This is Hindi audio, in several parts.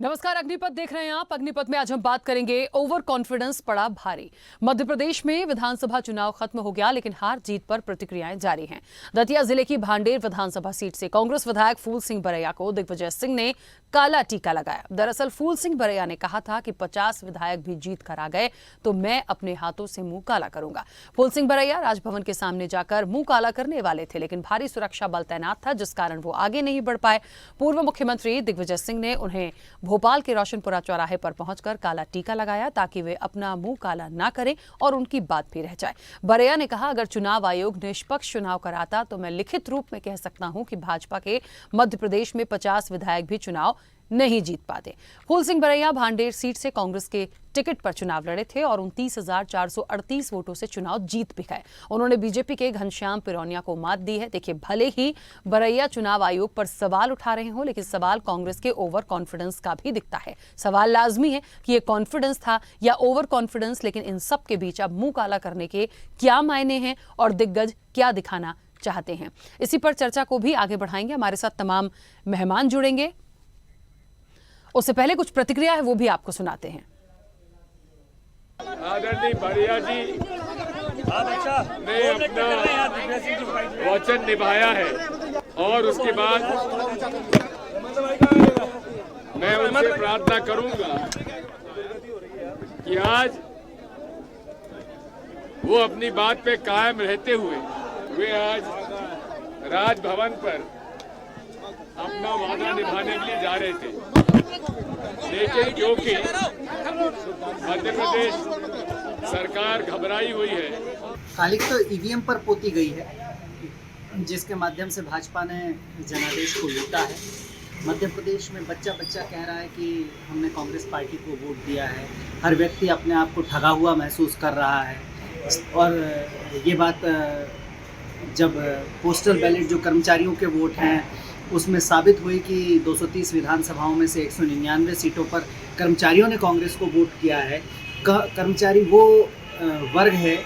नमस्कार, अग्निपथ देख रहे हैं आप। अग्निपथ में आज हम बात करेंगे ओवर कॉन्फिडेंस पड़ा भारी। मध्य प्रदेश में विधानसभा चुनाव खत्म हो गया, लेकिन हार जीत पर प्रतिक्रियाएं जारी हैं। दतिया जिले की भांडेर विधानसभा सीट से कांग्रेस विधायक फूल सिंह बरैया को दिग्विजय सिंह ने काला टीका लगाया। दरअसल फूल सिंह बरैया ने कहा था कि 50 विधायक भी जीत कर आ गए तो मैं अपने हाथों से मुंह काला करूंगा। फूल सिंह बरैया राजभवन के सामने जाकर मुंह काला करने वाले थे, लेकिन भारी सुरक्षा बल तैनात था, जिस कारण वो आगे नहीं बढ़ पाए। पूर्व मुख्यमंत्री दिग्विजय सिंह ने उन्हें भोपाल के रोशनपुरा चौराहे पर पहुंचकर काला टीका लगाया ताकि वे अपना मुंह काला ना करें और उनकी बात भी रह जाए। बरैया ने कहा, अगर चुनाव आयोग निष्पक्ष चुनाव कराता तो मैं लिखित रूप में कह सकता हूं कि भाजपा के मध्य प्रदेश में 50 विधायक भी चुनाव नहीं जीत पाते। फूल सिंह बरैया भांडेर सीट से कांग्रेस के टिकट पर चुनाव लड़े थे और 29,438 वोटों से चुनाव जीत भी गए। उन्होंने बीजेपी के घनश्याम पिरौनिया को मात दी है। देखिए, भले ही बरैया चुनाव आयोग पर सवाल उठा रहे हो, लेकिन सवाल कांग्रेस के ओवर कॉन्फिडेंस का भी दिखता है। सवाल लाजमी है कि ये कॉन्फिडेंस था या ओवर कॉन्फिडेंस, लेकिन इन सब के बीच अब मुंह काला करने के क्या मायने हैं और दिग्गज क्या दिखाना चाहते हैं, इसी पर चर्चा को भी आगे बढ़ाएंगे। हमारे साथ तमाम मेहमान जुड़ेंगे। उससे पहले कुछ प्रतिक्रिया है, वो भी आपको सुनाते हैं। आदरणीय बरैया जी ने अपना वचन निभाया है और उसके बाद मैं उनसे प्रार्थना करूंगा कि आज वो अपनी बात पे कायम रहते हुए वे आज राजभवन पर अपना वादा निभाने के लिए जा रहे थे, लेकिन क्योंकि मध्य प्रदेश सरकार घबराई हुई है। कालिक तो ईवीएम पर पोती गई है, जिसके माध्यम से भाजपा ने जनादेश को लूटा है। मध्य प्रदेश में बच्चा बच्चा कह रहा है कि हमने कांग्रेस पार्टी को वोट दिया है। हर व्यक्ति अपने आप को ठगा हुआ महसूस कर रहा है और ये बात जब पोस्टल बैलेट जो कर्मचारियों के वोट हैं उसमें साबित हुई कि 230 विधानसभाओं में से 199 सीटों पर कर्मचारियों ने कांग्रेस को वोट किया है। कर्मचारी वो वर्ग है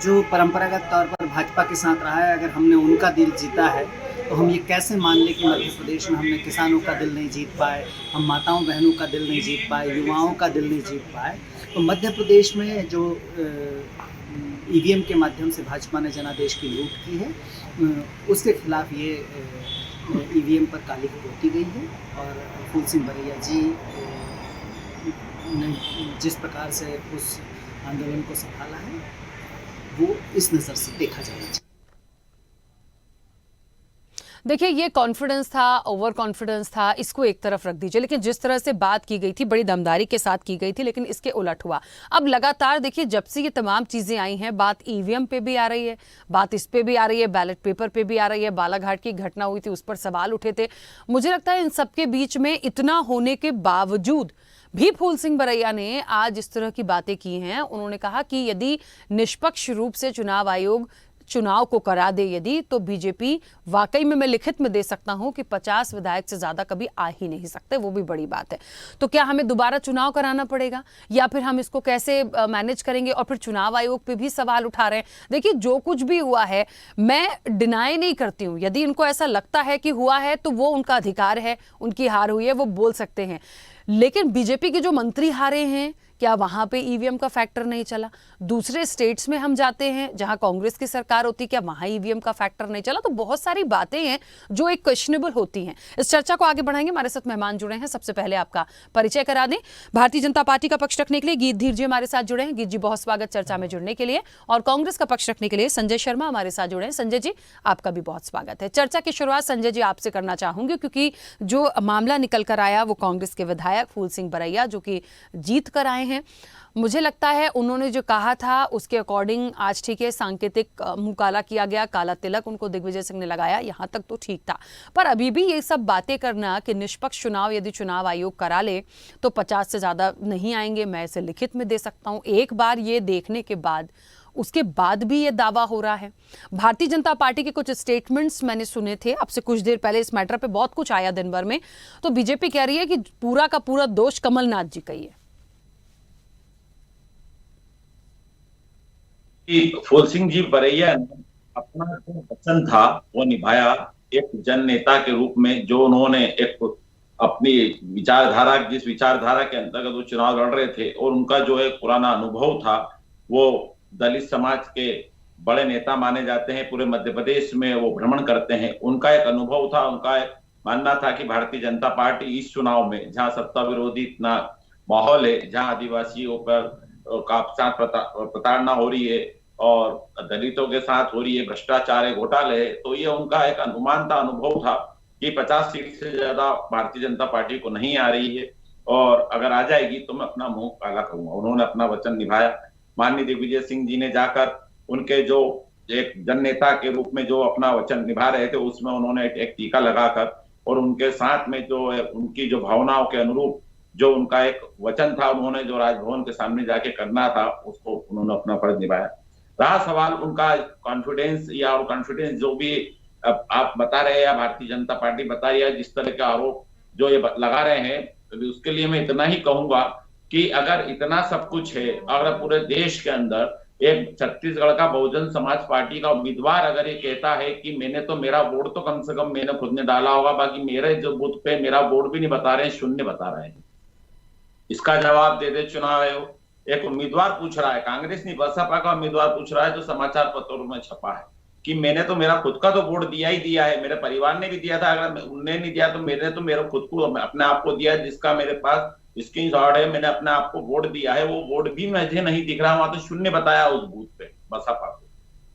जो परंपरागत तौर पर भाजपा के साथ रहा है। अगर हमने उनका दिल जीता है तो हम ये कैसे मान लें कि मध्य प्रदेश में हमने किसानों का दिल नहीं जीत पाए, हम माताओं बहनों का दिल नहीं जीत पाए, युवाओं का दिल नहीं जीत पाए। तो मध्य प्रदेश में जो ईवीएम के माध्यम से भाजपा ने जनादेश की लूट की है, उसके खिलाफ ये ईवीएम पर काली पोती गई है। और फूल सिंह बरैया जी ने जिस प्रकार से उस आंदोलन को संभाला है, वो इस नज़र से देखा जाना चाहिए। देखिए, ये कॉन्फिडेंस था, ओवर कॉन्फिडेंस था, इसको एक तरफ रख दीजिए, लेकिन जिस तरह से बात की गई थी बड़ी दमदारी के साथ की गई थी, लेकिन इसके उलट हुआ। अब लगातार देखिए, जब से ये तमाम चीजें आई हैं, बात ईवीएम पे भी आ रही है, बात इस पे भी आ रही है, बैलेट पेपर पे भी आ रही है, बालाघाट की घटना हुई थी उस पर सवाल उठे थे। मुझे लगता है इन सबके बीच में इतना होने के बावजूद भी फूल सिंह बरैया ने आज इस तरह की बातें की हैं। उन्होंने कहा कि यदि निष्पक्ष रूप से चुनाव आयोग चुनाव को करा दे यदि, तो बीजेपी वाकई में मैं लिखित में दे सकता हूं कि 50 विधायक से ज्यादा कभी आ ही नहीं सकते। वो भी बड़ी बात है। तो क्या हमें दोबारा चुनाव कराना पड़ेगा या फिर हम इसको कैसे मैनेज करेंगे? और फिर चुनाव आयोग पे भी सवाल उठा रहे हैं। देखिए, जो कुछ भी हुआ है मैं डिनाई नहीं करती हूं। यदि इनको ऐसा लगता है कि हुआ है तो वो उनका अधिकार है, उनकी हार हुई है, वो बोल सकते हैं। लेकिन बीजेपी के जो मंत्री हारे हैं, क्या वहां पे ईवीएम का फैक्टर नहीं चला? दूसरे स्टेट्स में हम जाते हैं जहां कांग्रेस की सरकार होती, क्या वहां ईवीएम का फैक्टर नहीं चला? तो बहुत सारी बातें हैं जो एक क्वेश्चनेबल होती हैं। इस चर्चा को आगे बढ़ाएंगे। हमारे साथ मेहमान जुड़े हैं। सबसे पहले आपका परिचय करा दें। भारतीय जनता पार्टी का पक्ष रखने के लिए गीत धीर जी हमारे साथ जुड़े हैं। गीत जी, बहुत स्वागत चर्चा में जुड़ने के लिए। और कांग्रेस का पक्ष रखने के लिए संजय शर्मा हमारे साथ जुड़े हैं। संजय जी, आपका भी बहुत स्वागत है। चर्चा की शुरुआत संजय जी आपसे करना चाहूंगी, क्योंकि जो मामला निकल कर आया वो कांग्रेस के विधायक फूल सिंह बरैया जो कि जीत कर आए हैं। मुझे लगता है उन्होंने जो कहा था उसके अकॉर्डिंग आज ठीक है, सांकेतिक मुंह काला किया गया, काला तिलक उनको दिग्विजय सिंह ने लगाया, यहां तक तो ठीक था। पर अभी भी ये सब बातें करना कि निष्पक्ष चुनाव यदि चुनाव आयोग करा ले तो 50 से ज्यादा नहीं आएंगे, मैं इसे लिखित में दे सकता हूं, एक बार ये देखने के बाद उसके बाद भी ये दावा हो रहा है। भारतीय जनता पार्टी के कुछ स्टेटमेंट्स मैंने सुने थे आपसे कुछ देर पहले, इस मैटर पे बहुत कुछ आया दिन भर में। तो बीजेपी कह रही है कि पूरा का पूरा दोष कमलनाथ जी का ही है। फूल सिंह जी बरैया ने अपना जो वचन था वो निभाया। एक जन नेता के रूप में जो उन्होंने एक अपनी विचारधारा, जिस विचारधारा के अंतर्गत वो चुनाव लड़ रहे थे, और उनका जो एक पुराना अनुभव था, वो दलित समाज के बड़े नेता माने जाते हैं, पूरे मध्य प्रदेश में वो भ्रमण करते हैं, उनका एक अनुभव था, उनका एक मानना था कि भारतीय जनता पार्टी इस चुनाव में, जहां सत्ता विरोधी इतना माहौल है, जहां आदिवासियों पर साथ प्रताड़ना हो रही है और दलितों के साथ हो रही है, भ्रष्टाचार है, घोटाले है, तो ये उनका एक अनुमान था, अनुभव था कि 50 सीट से ज्यादा भारतीय जनता पार्टी को नहीं आ रही है, और अगर आ जाएगी तो मैं अपना मुंह काला करूंगा। उन्होंने अपना वचन निभाया। माननीय दिग्विजय सिंह जी ने जाकर उनके जो एक जन नेता के रूप में जो अपना वचन निभा रहे थे, उसमें उन्होंने एक टीका लगाकर और उनके साथ में जो उनकी जो भावनाओं के अनुरूप जो उनका एक वचन था, उन्होंने जो राजभवन के सामने जाके करना था, उसको उन्होंने अपना फर्ज निभाया। रहा सवाल उनका कॉन्फिडेंस या कॉन्फिडेंस जो भी आप बता रहे हैं या भारतीय जनता पार्टी बता रही है, जिस तरह के आरोप जो ये लगा रहे हैं, तो उसके लिए मैं इतना ही कहूंगा कि अगर इतना सब कुछ है, अगर पूरे देश के अंदर एक छत्तीसगढ़ का बहुजन समाज पार्टी का उम्मीदवार अगर ये कहता है कि मैंने तो मेरा वोट तो कम से कम मैंने खुद ने डाला होगा, बाकी मेरे जो बूथ पे मेरा वोट भी नहीं बता रहे हैं, शून्य बता रहे हैं, इसका जवाब दे दे चुनाव आयोग। एक उम्मीदवार पूछ रहा है, कांग्रेस नहीं बसपा का उम्मीदवार पूछ रहा है, जो समाचार पत्रों में छपा है कि मैंने तो मेरा खुद का तो वोट दिया ही दिया है, मेरे परिवार ने भी दिया था, अगर उनने नहीं दिया तो मेरे खुद को अपने आप को दिया, जिसका मेरे पास स्क्रीनशॉट है, मैंने अपने आप को वोट दिया है, वो वोट भी मुझे नहीं दिख रहा, वहां तो शून्य बताया उस बूथ पे बसपा को।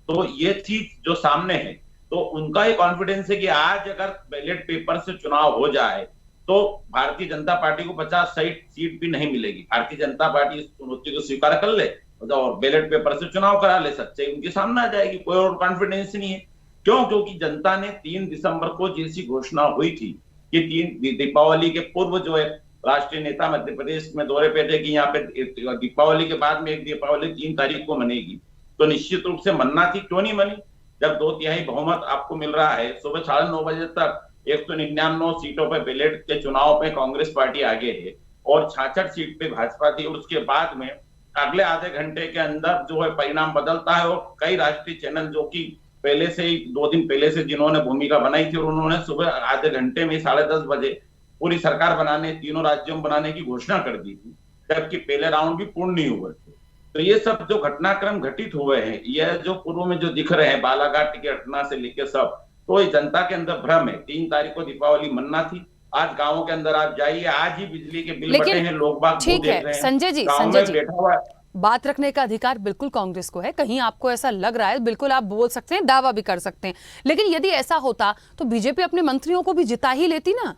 तो ये चीज जो सामने है, तो उनका ये कॉन्फिडेंस है कि आज अगर बैलेट पेपर से चुनाव हो जाए तो भारतीय जनता पार्टी को 50 सीट भी नहीं मिलेगी। भारतीय जनता पार्टी इस चुनौती को स्वीकार कर ले और बैलेट पेपर से चुनाव करा ले, सच्चाई उनके सामने आ जाएगी, कोई और कॉन्फिडेंस नहीं है। क्यों? क्योंकि जनता ने 3 दिसंबर को जैसी घोषणा हुई थी कि दीपावली के पूर्व जो है राष्ट्रीय नेता मध्य प्रदेश में दौरे पे थे कि यहाँ पे दीपावली के बाद में एक दीपावली 3 तारीख को मनेगी, तो निश्चित रूप से मनना थी, क्यों नहीं मनी? जब 2/3 बहुमत आपको मिल रहा है, सुबह 9:30 बजे तक 199 सीटों पे बैलेट के चुनाव पे कांग्रेस पार्टी आगे है और 66 सीट पे भाजपा थी, और उसके बाद में अगले आधे घंटे के अंदर जो है परिणाम बदलता है, और कई राष्ट्रीय चैनल जो कि पहले से ही 2 दिन पहले से जिन्होंने भूमिका बनाई थी, और उन्होंने सुबह आधे घंटे में 10:30 बजे पूरी सरकार बनाने, तीनों राज्यों में बनाने की घोषणा कर दी थी, जबकि पहले राउंड भी पूर्ण नहीं हुए थे। तो ये सब जो घटनाक्रम घटित हुए हैं, यह जो पूर्व में जो दिख रहे हैं, बालाघाट की घटना से लेकर सब, तो ये जनता के अंदर भ्रम है। 3 तारीख को दीपावली मनना थी। आज गांवों के अंदर आप जाइए, आज ही बिजली के बिल बटे हैं, लोग बाग ठीक है संजय जी, बैठा हुआ है। बात रखने का अधिकार बिल्कुल कांग्रेस को है, कहीं आपको ऐसा लग रहा है बिल्कुल आप बोल सकते हैं, दावा भी कर सकते हैं, लेकिन यदि ऐसा होता तो बीजेपी अपने मंत्रियों को भी जिता ही लेती ना।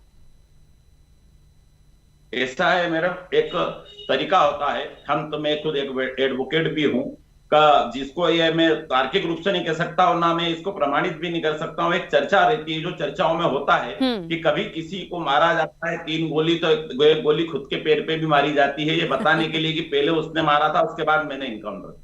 ऐसा है, मेरा एक तरीका होता है, हम तो मैं खुद एक एडवोकेट भी हूं का, जिसको ये मैं तार्किक रूप से नहीं कह सकता और ना मैं इसको प्रमाणित भी नहीं कर सकता हूँ। एक चर्चा रहती है, जो चर्चाओं में होता है कि कभी किसी को मारा जाता है 3 गोली, तो एक गोली खुद के पैर पे भी मारी जाती है, ये बताने के लिए कि पहले उसने मारा था, उसके बाद मैंने इनकाउंटर।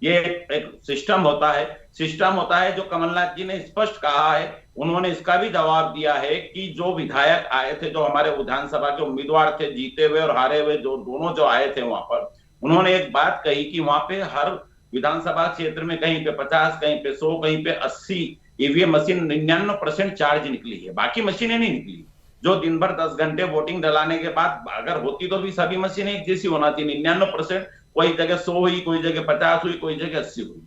ये एक सिस्टम होता है जो कमलनाथ जी ने स्पष्ट कहा है। उन्होंने इसका भी जवाब दिया है कि जो विधायक आए थे, जो हमारे विधानसभा के उम्मीदवार थे, जीते हुए और हारे हुए, जो दोनों जो आए थे वहां पर, उन्होंने एक बात कही कि वहां पे हर विधानसभा क्षेत्र में कहीं पे 50, कहीं पे 100, कहीं पे 80 ईवीएम मशीन 99% चार्ज निकली है, बाकी मशीनें नहीं निकली। जो दिन भर 10 घंटे वोटिंग डलाने के बाद अगर होती तो भी सभी मशीनें एक जैसी होना थी, 99%, कोई जगह 100 हुई, कोई जगह 50 हुई, कोई जगह 80 हुई।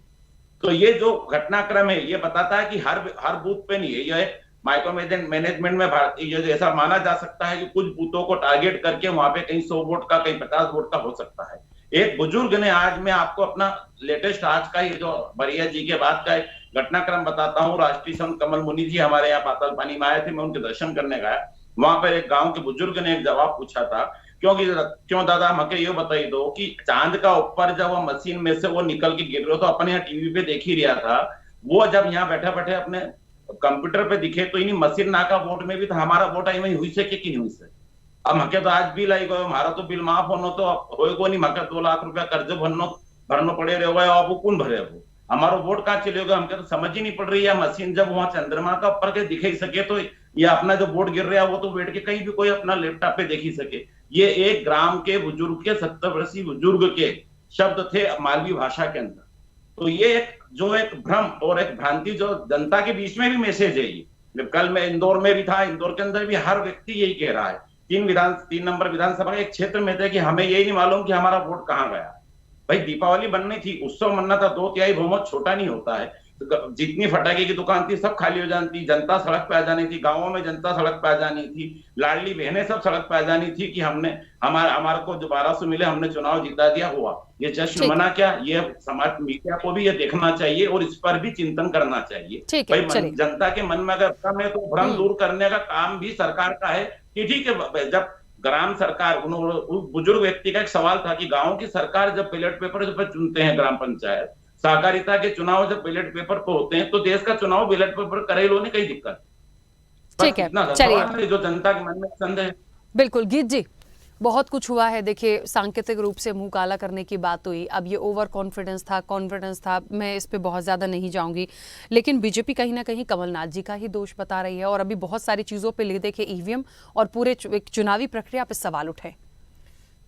तो ये जो घटनाक्रम है, ये बताता है कि हर बूथ पे नहीं है, यह माइक्रो मैनेजमेंट में भारतीय ऐसा माना जा सकता है कि कुछ बूथों को टारगेट करके वहां पे कहीं 100 वोट का, कहीं 50 वोट का हो सकता है। एक बुजुर्ग ने, आज मैं आपको अपना लेटेस्ट आज का ये जो बरिया जी के बाद का घटनाक्रम बताता हूँ। राष्ट्रीय संत कमल मुनि जी हमारे यहाँ पाताल पानी में आए थे, मैं उनके दर्शन करने गया। वहां पर एक गांव के बुजुर्ग ने एक जवाब पूछा था, क्यों दादा हमके ये बताई दो कि चांद का ऊपर जब वो मशीन में से वो निकल के गिर रहे हो, तो अपने यहाँ टीवी पे देख ही रहा था, वो जब यहाँ बैठे बैठे अपने कंप्यूटर पे दिखे तो इन्हीं मशीन ना का वोट में भी था हमारा वोट आई वही हुई से कि नहीं हुई से। अब मके तो आज बिल आई गयो, हमारा तो बिल माफ होनो तो होएगो नहीं, मके 2 लाख रुपया कर्ज भरनो पड़े रहे हुआ, अब कौन भरे, वो हमारा वोट कहाँ चलेगा, हमके तो समझ ही नहीं पड़ रही है। मशीन जब वहां चंद्रमा का ऊपर के दिख ही सके, तो ये अपना जो वोट गिर रहा है वो तो बैठ के कहीं भी कोई अपना लैपटॉप पे देख ही सके। ये एक ग्राम के बुजुर्ग के 70 वर्षीय बुजुर्ग के शब्द थे मालवी भाषा के अंदर। तो ये एक जो एक भ्रम और एक भ्रांति जो जनता के बीच में भी मैसेज है, जब कल मैं इंदौर में भी था, इंदौर के अंदर भी हर व्यक्ति यही कह रहा है, 3 नंबर विधानसभा के एक क्षेत्र में थे कि हमें यही नहीं मालूम कि हमारा वोट कहाँ गया। भाई दीपावली बननी थी, उत्सव मनना था, 2/3 बहुमत छोटा नहीं होता है। जितनी फटाके की दुकान थी सब खाली हो जाती, जनता सड़क पे आ जानी थी, गांवों में जनता सड़क पे आ जानी थी, लाडली बहनें सब सड़क पे आ जानी थी कि हमारे को दोबारा से मिले, हमने चुनाव जीता दिया, हुआ। ये जश्न मना क्या, ये समाज मीडिया को भी ये देखना चाहिए और इस पर भी चिंतन करना चाहिए। भाई जनता के मन में अगर भ्रम है तो भ्रम दूर करने का काम भी सरकार का है कि ठीक है। जब ग्राम सरकार, बुजुर्ग व्यक्ति का एक सवाल था कि गांव की सरकार जब बैलेट पेपर जब चुनते हैं, ग्राम पंचायत सहकारिता के चुनाव जब बैलेट पेपर पे होते हैं, तो देश का चुनाव बैलेट पेपर करे लो, नहीं कहीं दिक्कत। ठीक है, चलिए, जो जनता के मन में संदेह। बिल्कुल गीत जी, बहुत कुछ हुआ है। देखिए, सांकेतिक रूप से मुंह काला करने की बात हुई, अब ये ओवर कॉन्फिडेंस था, मैं इस पे बहुत ज्यादा नहीं जाऊंगी, लेकिन बीजेपी कहीं ना कहीं कमलनाथ जी का ही दोष बता रही है और अभी बहुत सारी चीजों पे ले देखे ईवीएम और पूरे चुनावी प्रक्रिया पे सवाल उठे।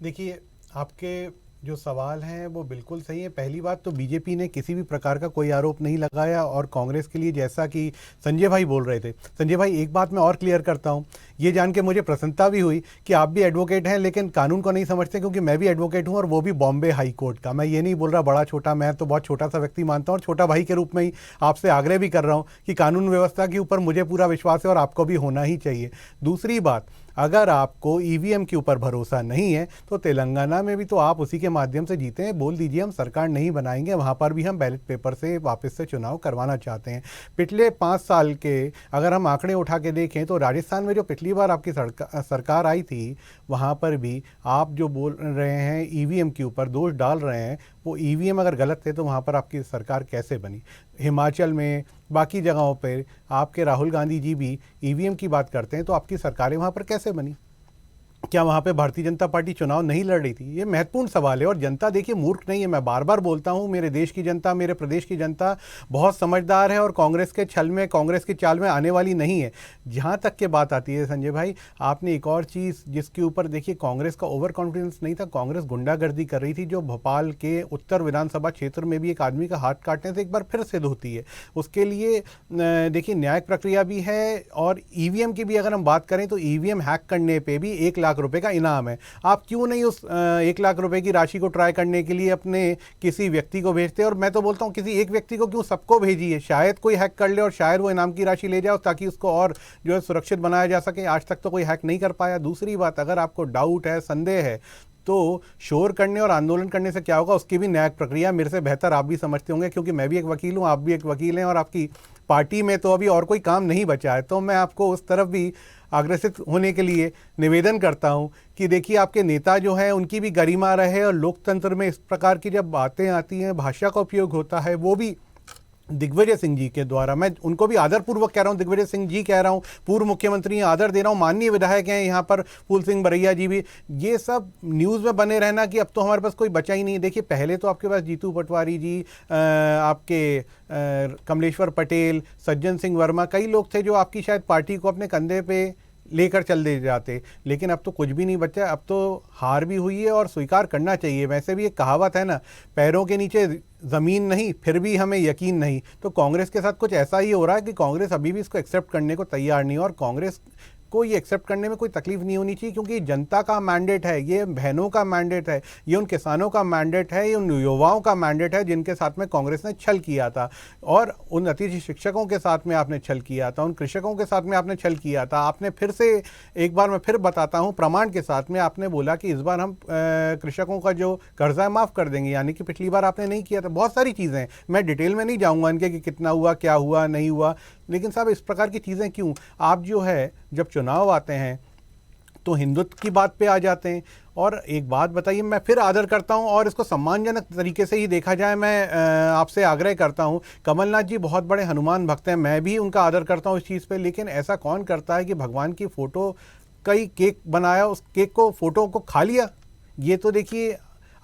देखिए, आपके जो सवाल हैं वो बिल्कुल सही है। पहली बात तो बीजेपी ने किसी भी प्रकार का कोई आरोप नहीं लगाया और कांग्रेस के लिए, जैसा कि संजय भाई बोल रहे थे, संजय भाई एक बात मैं और क्लियर करता हूं, ये जान के मुझे प्रसन्नता भी हुई कि आप भी एडवोकेट हैं लेकिन कानून को नहीं समझते, क्योंकि मैं भी एडवोकेट हूं और वो भी बॉम्बे हाई कोर्ट का। मैं ये नहीं बोल रहा बड़ा छोटा, मैं तो बहुत छोटा सा व्यक्ति मानता हूँ और छोटा भाई के रूप में ही आपसे आग्रह भी कर रहा हूँ कि कानून व्यवस्था के ऊपर मुझे पूरा विश्वास है और आपको भी होना ही चाहिए। दूसरी बात, अगर आपको ईवीएम के ऊपर भरोसा नहीं है तो तेलंगाना में भी तो आप उसी के माध्यम से जीते हैं, बोल दीजिए हम सरकार नहीं बनाएंगे, वहाँ पर भी हम बैलेट पेपर से वापस से चुनाव करवाना चाहते हैं। पिछले 5 साल के अगर हम आंकड़े उठा के देखें तो राजस्थान में जो पिछली बार आपकी सरकार आई थी, वहाँ पर भी आप जो बोल रहे हैं ईवीएम के ऊपर दोष डाल रहे हैं, वो ईवीएम अगर गलत थे तो वहाँ पर आपकी सरकार कैसे बनी। हिमाचल में, बाकी जगहों पर आपके राहुल गांधी जी भी ईवीएम की बात करते हैं, तो आपकी सरकारें वहाँ पर कैसे बनी? क्या वहाँ पे भारतीय जनता पार्टी चुनाव नहीं लड़ रही थी? ये महत्वपूर्ण सवाल है। और जनता देखिए मूर्ख नहीं है, मैं बार बार बोलता हूँ, मेरे देश की जनता, मेरे प्रदेश की जनता बहुत समझदार है और कांग्रेस के छल में, कांग्रेस की चाल में आने वाली नहीं है। जहाँ तक के बात आती है संजय भाई, आपने एक और चीज़ जिसके ऊपर देखिए, कांग्रेस का ओवर कॉन्फिडेंस नहीं था, कांग्रेस गुंडागर्दी कर रही थी, जो भोपाल के उत्तर विधानसभा क्षेत्र में भी एक आदमी का हाथ काटने से एक बार फिर सिद्ध होती है। उसके लिए देखिए न्यायिक प्रक्रिया भी है और ईवीएम की भी अगर हम बात करें तो ईवीएम हैक करने पर भी 1 लाख रुपए का इनाम है। आप क्यों नहीं उस 1 लाख रुपए की राशि को ट्राई करने के लिए अपने किसी व्यक्ति को भेजते? और मैं तो बोलता हूं किसी एक व्यक्ति को क्यों, सबको भेजिए, शायद कोई हैक कर ले और शायद वो इनाम की राशि ले जाओ, ताकि उसको और जो है सुरक्षित बनाया जा सके। आज तक तो कोई हैक नहीं कर पाया। दूसरी बात, अगर आपको डाउट है, संदेह है, तो शोर करने और आंदोलन करने से क्या होगा, उसकी भी न्यायिक प्रक्रिया मेरे से बेहतर आप भी समझते होंगे, क्योंकि मैं भी एक वकील हूं, आप भी एक वकील हैं और आपकी पार्टी में तो अभी और कोई काम नहीं बचा है। तो मैं आपको उस तरफ भी अग्रसित होने के लिए निवेदन करता हूं कि देखिए, आपके नेता जो हैं उनकी भी गरिमा रहे और लोकतंत्र में इस प्रकार की जब बातें आती हैं, भाषा का उपयोग होता है, वो भी दिग्विजय सिंह जी के द्वारा, मैं उनको भी आदरपूर्वक कह रहा हूं, दिग्विजय सिंह जी कह रहा हूं, पूर्व मुख्यमंत्री आदर दे रहा हूं, माननीय विधायक हैं यहाँ पर फूल सिंह बरैया जी भी, ये सब न्यूज़ में बने रहना कि अब तो हमारे पास कोई बचा ही नहीं। देखिए, पहले तो आपके पास जीतू पटवारी जी, आपके कमलेश्वर पटेल, सज्जन सिंह वर्मा, कई लोग थे जो आपकी शायद पार्टी को अपने कंधे पे लेकर चल दे जाते, लेकिन अब तो कुछ भी नहीं बचा। अब तो हार भी हुई है और स्वीकार करना चाहिए। वैसे भी एक कहावत है ना, पैरों के नीचे ज़मीन नहीं फिर भी हमें यकीन नहीं। तो कांग्रेस के साथ कुछ ऐसा ही हो रहा है कि कांग्रेस अभी भी इसको एक्सेप्ट करने को तैयार नहीं है और कांग्रेस को ये एक्सेप्ट करने में कोई तकलीफ नहीं होनी चाहिए, क्योंकि जनता का मैंडेट है, ये बहनों का मैंडेट है, ये उन किसानों का मैंडेट है, ये उन युवाओं का मैंडेट है जिनके साथ में कांग्रेस ने छल किया था, और उन अतिथि शिक्षकों के साथ में आपने छल किया था, उन कृषकों के साथ में आपने छल किया था। आपने फिर से एक बार मैं फिर बताता हूँ प्रमाण के साथ में, आपने बोला कि इस बार हम कृषकों का जो कर्जा है माफ़ कर देंगे, यानी कि पिछली बार आपने नहीं किया था। बहुत सारी चीज़ें, मैं डिटेल में नहीं जाऊँगा इनके कि कितना हुआ, क्या हुआ, नहीं हुआ, लेकिन साहब इस प्रकार की चीज़ें क्यों? आप जो है जब चुनाव आते हैं तो हिंदुत्व की बात पे आ जाते हैं। और एक बात बताइए, मैं फिर आदर करता हूं और इसको सम्मानजनक तरीके से ही देखा जाए, मैं आपसे आग्रह करता हूं, कमलनाथ जी बहुत बड़े हनुमान भक्त हैं, मैं भी उनका आदर करता हूं इस चीज़ पे, लेकिन ऐसा कौन करता है कि भगवान की फ़ोटो कई केक बनाया, उस केक को, फ़ोटो को खा लिया? ये तो देखिए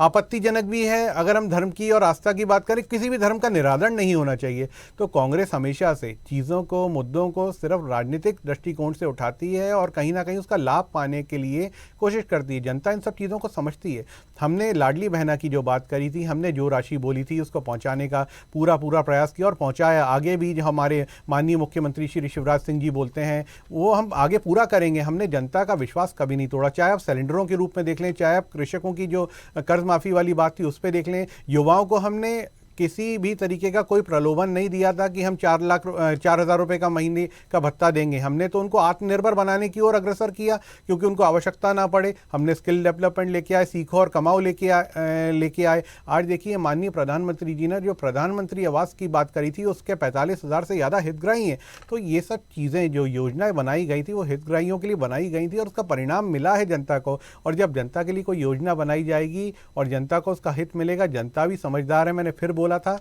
आपत्तिजनक भी है। अगर हम धर्म की और आस्था की बात करें, किसी भी धर्म का निरादरण नहीं होना चाहिए। तो कांग्रेस हमेशा से चीज़ों को, मुद्दों को सिर्फ राजनीतिक दृष्टिकोण से उठाती है और कहीं ना कहीं उसका लाभ पाने के लिए कोशिश करती है। जनता इन सब चीज़ों को समझती है। हमने लाडली बहना की जो बात करी थी, हमने जो राशि बोली थी उसको पहुँचाने का पूरा प्रयास किया और पहुँचाया। आगे भी जो हमारे माननीय मुख्यमंत्री श्री शिवराज सिंह जी बोलते हैं वो हम आगे पूरा करेंगे। हमने जनता का विश्वास कभी नहीं तोड़ा, चाहे आप सिलेंडरों के रूप में देख लें, चाहे आप कृषकों की जो कर्ज माफी वाली बात थी उस पर देख लें। युवाओं को हमने किसी भी तरीके का कोई प्रलोभन नहीं दिया था कि हम 4,000 रुपये का महीने का भत्ता देंगे। हमने तो उनको आत्मनिर्भर बनाने की ओर अग्रसर किया, क्योंकि उनको आवश्यकता ना पड़े। हमने स्किल डेवलपमेंट लेके आए, सीखो और कमाओ लेके आए। आज देखिए माननीय प्रधानमंत्री जी ने जो प्रधानमंत्री आवास की बात करी थी उसके 45,000 से ज़्यादा हितग्राही हैं। तो ये सब चीज़ें जो योजनाएं बनाई गई थी वो हितग्राहियों के लिए बनाई गई थी और उसका परिणाम मिला है जनता को। और जब जनता के लिए कोई योजना बनाई जाएगी और जनता को उसका हित मिलेगा, जनता भी समझदार है, मैंने फिर बोला था,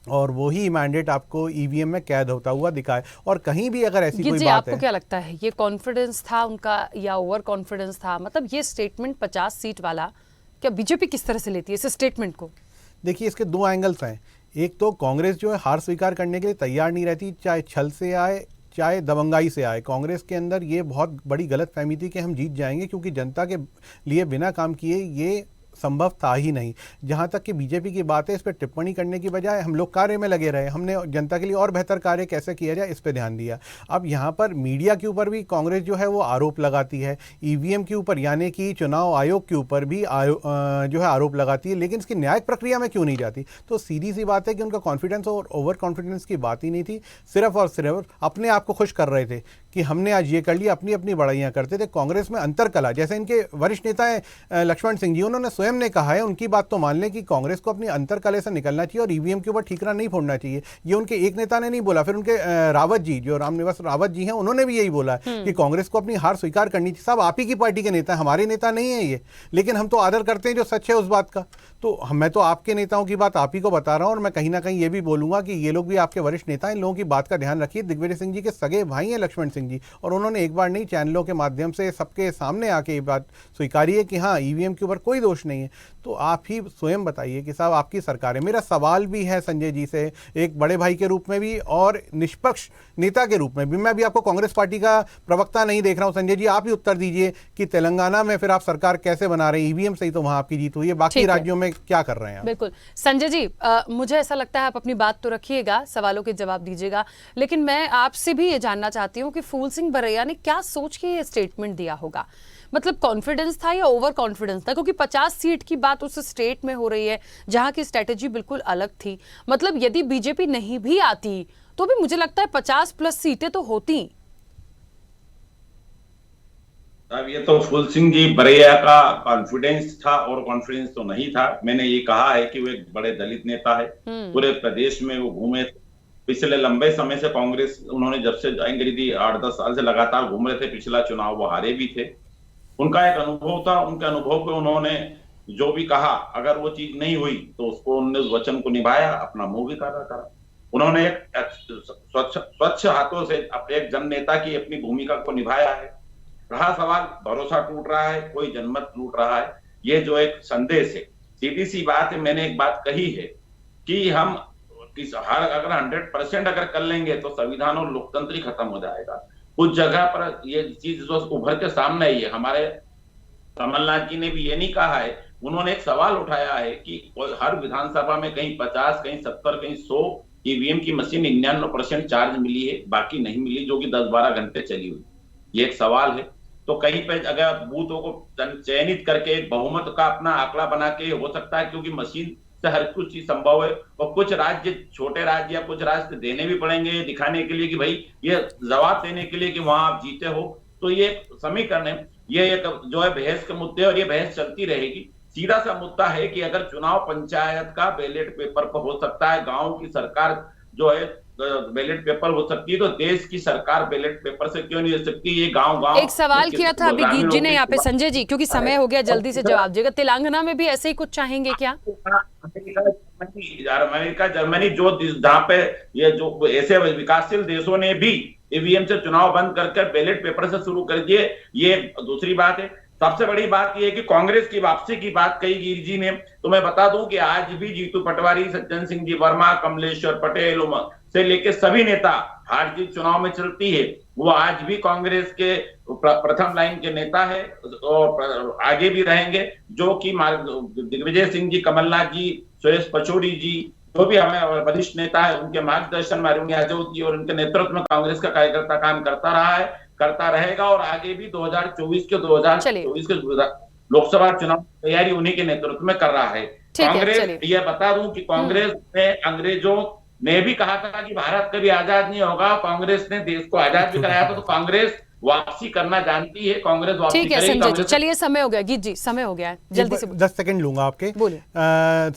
और वही मैंडेट आपको ईवीएम में कैद होता हुआ दिखा है। और कहीं भी अगर ऐसी कोई बात आपको है, क्या लगता है ये कॉन्फिडेंस था उनका या ओवर कॉन्फिडेंस था? मतलब ये स्टेटमेंट 50 सीट वाला क्या बीजेपी किस तरह से लेती है इस स्टेटमेंट को? देखिए इसके दो एंगल्स हैं। एक तो कांग्रेस जो है हार स्वीकार करने के लिए तैयार नहीं रहती, चाहे छल से आए चाहे दबंगाई से आए। कांग्रेस के अंदर ये बहुत बड़ी गलतफहमी थी कि हम जीत जाएंगे, क्योंकि जनता के लिए बिना काम किए ये संभव था ही नहीं। जहाँ तक कि बीजेपी की बात है, इस पर टिप्पणी करने की बजाय हम लोग कार्य में लगे रहे। हमने जनता के लिए और बेहतर कार्य कैसे किया जाए इस पर ध्यान दिया। अब यहाँ पर मीडिया के ऊपर भी कांग्रेस जो है वो आरोप लगाती है, ईवीएम के ऊपर यानी कि चुनाव आयोग के ऊपर भी जो है आरोप लगाती है, लेकिन इसकी न्यायिक प्रक्रिया में क्यों नहीं जाती? तो सीधी सी बात है कि उनका कॉन्फिडेंस और ओवर कॉन्फिडेंस की बात ही नहीं थी। सिर्फ और सिर्फ अपने आप को खुश कर रहे थे कि हमने आज ये कर लिया, अपनी अपनी बड़ाइयाँ करते थे। कांग्रेस में अंतर कला, जैसे इनके वरिष्ठ नेता हैं लक्ष्मण सिंह जी, उन्होंने स्वयं ने कहा है, उनकी बात तो मान लें कि कांग्रेस को अपनी अंतर कले से निकलना चाहिए और ईवीएम के ऊपर ठीकरा नहीं फोड़ना चाहिए। ये उनके एक नेता ने नहीं बोला, फिर उनके रावत जी, जो रामनिवास रावत जी हैं, उन्होंने भी यही बोला कि कांग्रेस को अपनी हार स्वीकार करनी चाहिए। साहब आप ही की पार्टी के नेता, हमारे नेता नहीं है ये, लेकिन हम तो आदर करते हैं जो सच है उस बात का। तो मैं तो आपके नेताओं की बात आप ही को बता रहा हूं, और मैं कहीं ना कहीं ये भी बोलूंगा कि ये लोग भी आपके वरिष्ठ नेता हैं, इन लोगों की बात का ध्यान रखिए। दिग्विजय सिंह जी के सगे भाई हैं लक्ष्मण सिंह जी, और उन्होंने एक बार नहीं चैनलों के माध्यम से सबके सामने आके ये बात स्वीकारी है कि हाँ ईवीएम के ऊपर कोई दोष नहीं है। तो आप ही स्वयं बताइए कि साहब आपकी सरकार है। मेरा सवाल भी है संजय जी से, एक बड़े भाई के रूप में भी और निष्पक्ष नेता के रूप में भी। मैं भी आपको कांग्रेस पार्टी का प्रवक्ता नहीं देख रहा हूं संजय जी, आप ही उत्तर दीजिए कि तेलंगाना में फिर आप सरकार कैसे बना रहे हैं? ईवीएम से ही तो वहां आपकी जीत हुई है, बाकी राज्यों में क्या कर रहे हैं? बिल्कुल संजय जी, मुझे ऐसा लगता है आप अपनी बात तो रखिएगा, सवालों के जवाब दीजिएगा, लेकिन मैं आपसे भी ये जानना चाहती हूँ कि फूल सिंह बरैया ने क्या सोच के ये स्टेटमेंट दिया होगा? मतलब कॉन्फिडेंस था या ओवर कॉन्फिडेंस था? क्योंकि 50 सीट की बात उस स्टेट में हो रही है जहां की स्ट्रेटेजी बिल्कुल अलग थी। मतलब यदि बीजेपी नहीं भी आती तो भी मुझे लगता है 50+ सीटें तो होती। अब ये तो फूल सिंह जी बरैया का कॉन्फिडेंस था और कॉन्फिडेंस तो नहीं था। मैंने ये कहा है कि वो एक बड़े दलित नेता है, पूरे प्रदेश में वो घूमे। पिछले लंबे समय से कांग्रेस उन्होंने जब से ज्वाइन करी थी 8-10 साल से लगातार घूम रहे थे। पिछला चुनाव वो हारे भी थे। उनका एक अनुभव था, उनके अनुभव पे उन्होंने जो भी कहा, अगर वो चीज नहीं हुई तो उसको उन्होंने उस वचन को निभाया, अपना मुंह भी काला करा। उन्होंने एक स्वच्छ हाथों से अपने एक जन नेता की अपनी भूमिका को निभाया है। रहा सवाल भरोसा टूट रहा है, कोई जनमत टूट रहा है, ये जो एक संदेश है, सीधी सी बात है। मैंने एक बात कही है कि हम अगर 100% अगर कर लेंगे तो संविधान और लोकतंत्र ही खत्म हो जाएगा। कुछ जगह पर ये चीज जो उभर के सामने आई है। हमारे कमलनाथ जी ने भी ये नहीं कहा है, उन्होंने एक सवाल उठाया है कि हर विधानसभा में कहीं 50, कहीं 70, कहीं 100 ईवीएम की मशीन 99% चार्ज मिली है, बाकी नहीं मिली, जो कि 10-12 घंटे चली हुई। ये एक सवाल है। तो कहीं पे अगर बूथों को चयनित करके बहुमत का अपना आंकड़ा बना के हो सकता है, क्योंकि मशीन से हर कुछ चीज संभव है। और कुछ राज्य, छोटे राज्य या कुछ राज्य देने भी पड़ेंगे दिखाने के लिए कि भाई ये जवाब देने के लिए कि वहां आप जीते हो। तो ये समीकरण है, ये एक जो है बहस के मुद्दे, और ये बहस चलती रहेगी। सीधा सा मुद्दा है कि अगर चुनाव पंचायत का बैलेट पेपर पर हो सकता है, गांव की सरकार जो है बैलेट पेपर हो सकती है, तो देश की सरकार बैलेट पेपर से क्यों नहीं हो सकती? ये गांव एक सवाल किया था अभी गीत जी ने यहाँ पे संजय जी, क्योंकि समय हो गया, जल्दी से जवाब दीजिएगा। तेलंगाना में भी ऐसे ही कुछ चाहेंगे क्या? अमेरिका, जर्मनी, जो जहाँ पे ये जो ऐसे विकासशील देशों ने भी ईवीएम से चुनाव बंद कर बैलेट पेपर से शुरू कर दिए। ये दूसरी बात है। सबसे बड़ी बात यह है कि कांग्रेस की वापसी की बात कही गिरी जी ने, तो मैं बता दूं कि आज भी जीतू पटवारी, सज्जन सिंह जी वर्मा, कमलेश्वर पटेल से लेकर सभी नेता, हार जीत चुनाव में चलती है, वो आज भी कांग्रेस के प्रथम लाइन के नेता है और आगे भी रहेंगे। जो कि दिग्विजय सिंह जी, कमलनाथ जी, सुरेश पचौरी जी, जो भी हमें वरिष्ठ नेता है, उनके मार्गदर्शन में अरुण यादव जी और उनके नेतृत्व में कांग्रेस का कार्यकर्ता काम करता रहा है, करता रहेगा और आगे भी 2024 के लोकसभा चुनाव की तैयारी उन्हीं के नेतृत्व में कर रहा है। कांग्रेस, यह बता दूं कि कांग्रेस ने अंग्रेजों ने भी कहा था कि भारत कभी आजाद नहीं होगा, कांग्रेस ने देश को आजाद भी कराया था, तो कांग्रेस वापसी करना जानती है, कांग्रेस वापसी ठीक है करेगी। संजय जी, चलिए समय हो गया, गीत जी समय हो गया है, जल्दी से 10 सेकंड लूंगा आपके। बोलिए।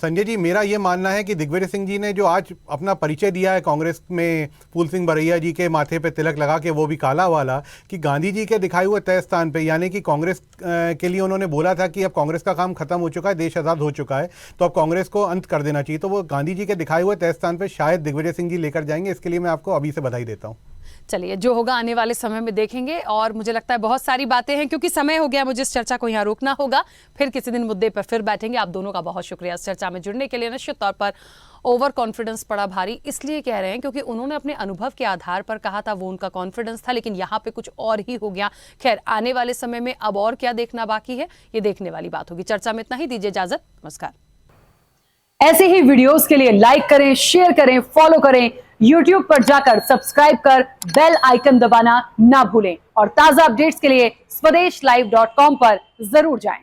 संजय जी, मेरा ये मानना है कि दिग्विजय सिंह जी ने जो आज अपना परिचय दिया है कांग्रेस में, फूल सिंह बरैया जी के माथे पे तिलक लगा के, वो भी काला वाला, कि गांधी जी के दिखाए हुए तय स्थान पे, यानी कि कांग्रेस के लिए उन्होंने बोला था कि अब कांग्रेस का काम खत्म हो चुका है, देश आज़ाद हो चुका है, तो अब कांग्रेस को अंत कर देना चाहिए, तो वो गांधी जी के दिखाए हुए तय स्थान पर शायद दिग्विजय सिंह जी लेकर जाएंगे। इसके लिए मैं आपको अभी से बधाई देता हूँ। चलिए, जो होगा आने वाले समय में देखेंगे, और मुझे लगता है बहुत सारी बातें हैं, क्योंकि समय हो गया, मुझे इस चर्चा को यहाँ रोकना होगा, फिर किसी दिन मुद्दे पर फिर बैठेंगे। आप दोनों का बहुत शुक्रिया इस चर्चा में जुड़ने के लिए। निश्चित तौर पर ओवर कॉन्फिडेंस पड़ा भारी, इसलिए कह रहे हैं क्योंकि उन्होंने अपने अनुभव के आधार पर कहा था, वो उनका कॉन्फिडेंस था, लेकिन यहाँ पे कुछ और ही हो गया। खैर, आने वाले समय में अब और क्या देखना बाकी है, ये देखने वाली बात होगी। चर्चा में इतना ही, दीजिए इजाजत, नमस्कार। ऐसे ही वीडियोस के लिए लाइक करें, शेयर करें, फॉलो करें, YouTube पर जाकर सब्सक्राइब कर बेल आइकन दबाना ना भूलें, और ताजा अपडेट्स के लिए स्वदेशलाइव.com पर जरूर जाएं।